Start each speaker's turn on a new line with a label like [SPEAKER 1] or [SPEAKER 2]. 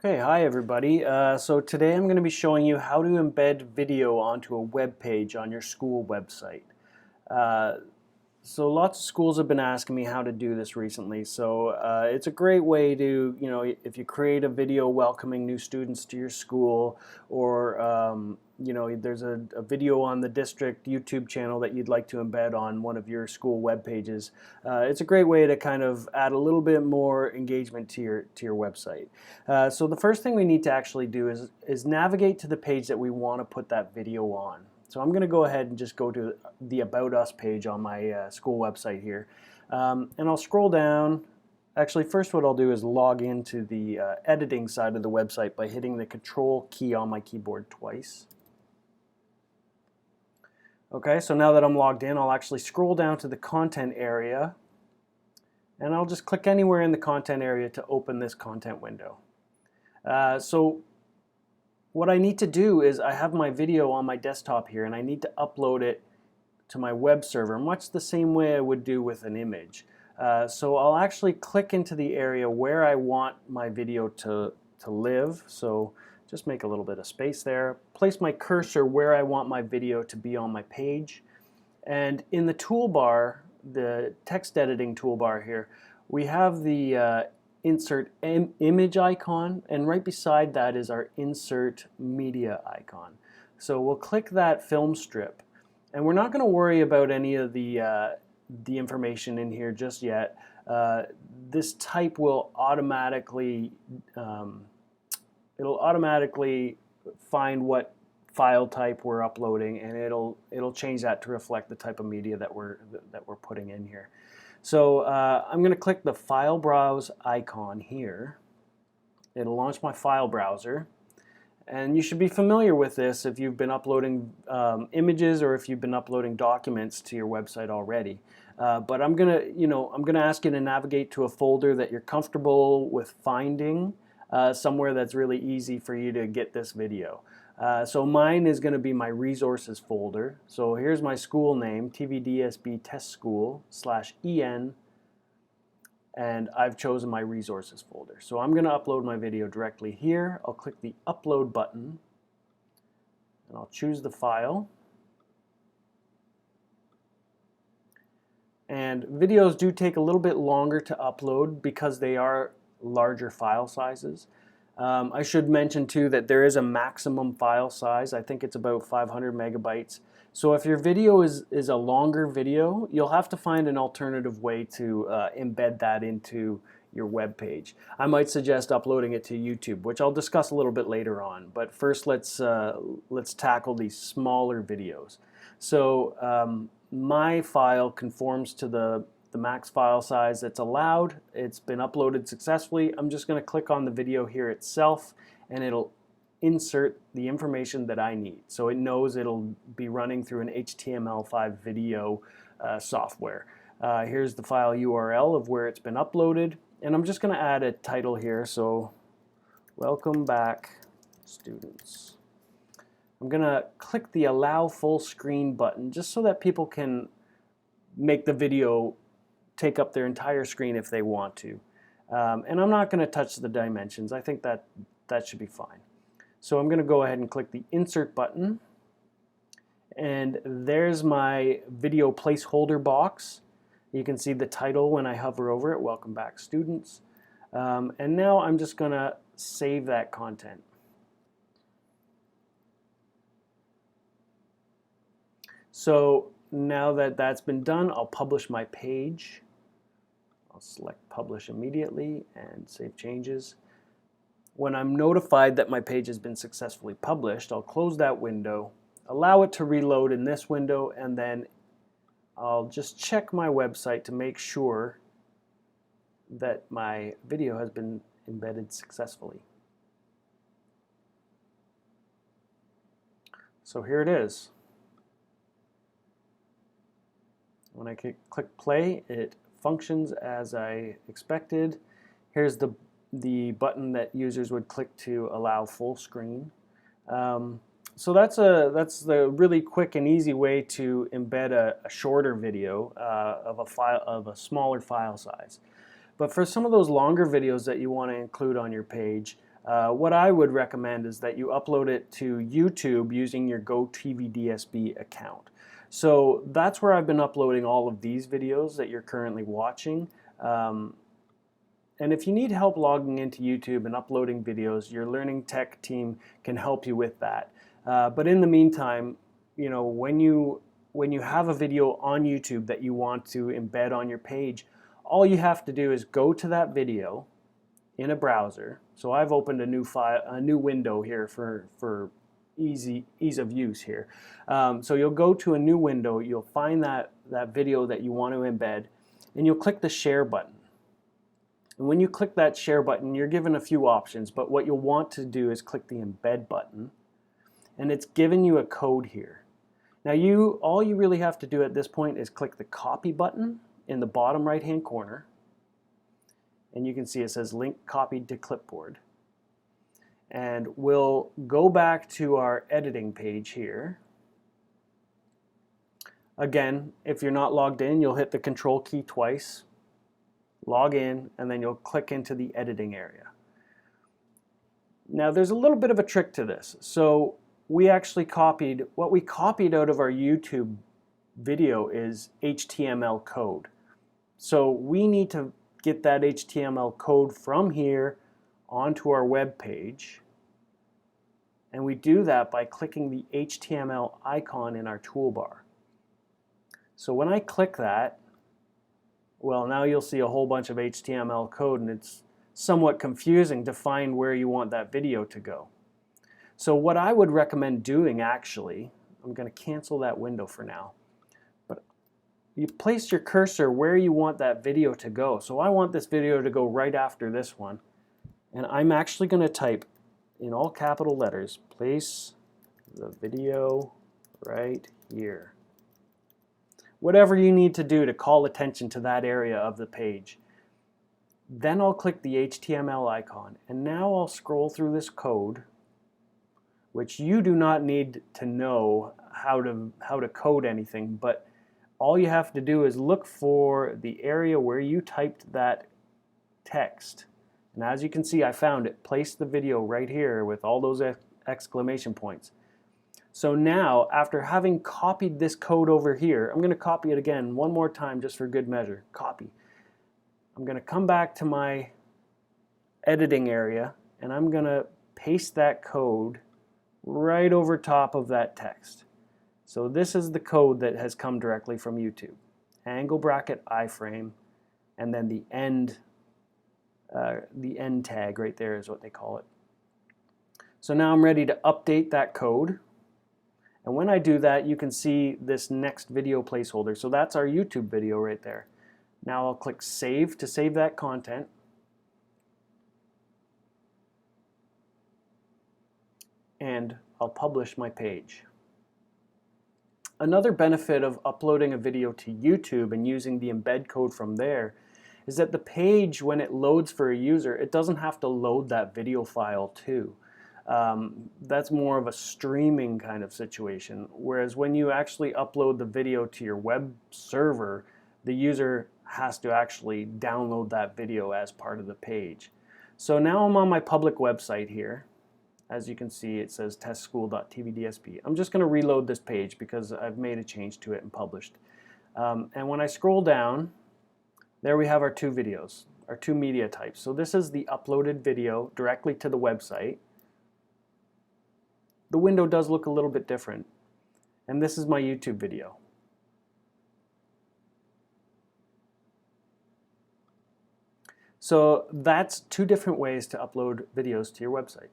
[SPEAKER 1] Okay, hi everybody. So today I'm going to be showing you how to embed video onto a web page on your school website. Uh, so lots of schools have been asking me how to do this recently. So it's a great way to, if you create a video welcoming new students to your school, or there's a video on the district YouTube channel that you'd like to embed on one of your school web pages. It's a great way to kind of add a little bit more engagement to your website. So the first thing we need to actually do is navigate to the page that we want to put that video on. So I'm going to go ahead and just go to the About Us page on my school website here. And I'll scroll down. Actually, first what I'll do is log into the editing side of the website by hitting the Control key on my keyboard twice. Okay, so now that I'm logged in, I'll actually scroll down to the content area, and I'll just click anywhere in the content area to open this content window. So what I need to do is I have my video on my desktop here, and I need to upload it to my web server, much the same way I would do with an image. So I'll actually click into the area where I want my video to live. So just make a little bit of space there. Place my cursor where I want my video to be on my page. And in the toolbar, the text editing toolbar here, we have the insert image icon, and right beside that is our insert media icon. So we'll click that film strip, and we're not going to worry about any of the information in here just yet. This type will automatically it'll automatically find what file type we're uploading, and it'll change that to reflect the type of media that we're putting in here. So I'm going to click the File Browse icon here. It'll launch my file browser, and you should be familiar with this if you've been uploading images or if you've been uploading documents to your website already. But I'm gonna ask you to navigate to a folder that you're comfortable with finding, somewhere that's really easy for you to get this video. So mine is going to be my resources folder. So here's my school name, TVDSB Test School /EN, and I've chosen my resources folder. So I'm going to upload my video directly here. I'll click the upload button, and I'll choose the file. And videos do take a little bit longer to upload because they are larger file sizes. I should mention too that there is a maximum file size. I think it's about 500 megabytes. So if your video is a longer video, you'll have to find an alternative way to embed that into your web page. I might suggest uploading it to YouTube, which I'll discuss a little bit later on. But first, let's tackle these smaller videos. So my file conforms to the max file size that's allowed. It's been uploaded successfully. I'm just going to click on the video here itself, and it'll insert the information that I need. So it knows it'll be running through an HTML5 video software. Here's the file URL of where it's been uploaded, and I'm just going to add a title here. So, welcome back, students. I'm going to click the Allow Full Screen button just so that people can make the video take up their entire screen if they want to. And I'm not going to touch the dimensions. I think that should be fine. So I'm going to go ahead and click the Insert button. And there's my video placeholder box. You can see the title when I hover over it, Welcome Back Students. And now I'm just going to save that content. So now that that's been done, I'll publish my page. I'll select Publish Immediately and Save Changes. When I'm notified that my page has been successfully published, I'll close that window, allow it to reload in this window, and then I'll just check my website to make sure that my video has been embedded successfully. So here it is. When I click play, it functions as I expected. Here's the button that users would click to allow full screen. So that's the really quick and easy way to embed a shorter video of a smaller file size. But for some of those longer videos that you want to include on your page, What I would recommend is that you upload it to YouTube using your GoTVDSB account. So that's where I've been uploading all of these videos that you're currently watching. And if you need help logging into YouTube and uploading videos, your Learning Tech team can help you with that. But in the meantime, you know, when you have a video on YouTube that you want to embed on your page, all you have to do is go to that video in a browser. So I've opened a new window here for ease of use here. So you'll go to a new window, you'll find that video that you want to embed, and you'll click the share button. And when you click that share button, you're given a few options, but what you'll want to do is click the embed button, and it's giving you a code here. Now all you really have to do at this point is click the copy button in the bottom right hand corner, and you can see it says link copied to clipboard. And we'll go back to our editing page here. Again, if you're not logged in, you'll hit the control key twice, log in, and then you'll click into the editing area. Now there's a little bit of a trick to this. So we actually what we copied out of our YouTube video is HTML code. So we need to get that HTML code from here onto our web page, and we do that by clicking the HTML icon in our toolbar. So when I click that, well, now you'll see a whole bunch of HTML code, and it's somewhat confusing to find where you want that video to go. So what I would recommend doing, actually, I'm going to cancel that window for now, but you place your cursor where you want that video to go. So I want this video to go right after this one, and I'm actually going to type in all capital letters, place the video right here. Whatever you need to do to call attention to that area of the page. Then I'll click the HTML icon, and now I'll scroll through this code, which you do not need to know how to code anything, but all you have to do is look for the area where you typed that text. And as you can see, I found it. Place the video right here with all those exclamation points. So now, after having copied this code over here, I'm going to copy it again one more time just for good measure. Copy. I'm going to come back to my editing area, and I'm going to paste that code right over top of that text. So this is the code that has come directly from YouTube. Angle bracket iframe, and then the end tag right there is what they call it. So now I'm ready to update that code. And when I do that, you can see this next video placeholder. So that's our YouTube video right there. Now I'll click Save to save that content. And I'll publish my page. Another benefit of uploading a video to YouTube and using the embed code from there is that the page, when it loads for a user, it doesn't have to load that video file too. That's more of a streaming kind of situation, whereas when you actually upload the video to your web server, the user has to actually download that video as part of the page. So now I'm on my public website here. As you can see, it says testschool.tvdsp. I'm just going to reload this page because I've made a change to it and published. And when I scroll down, there we have our two videos, our two media types. So this is the uploaded video directly to the website. The window does look a little bit different. And this is my YouTube video. So that's two different ways to upload videos to your website.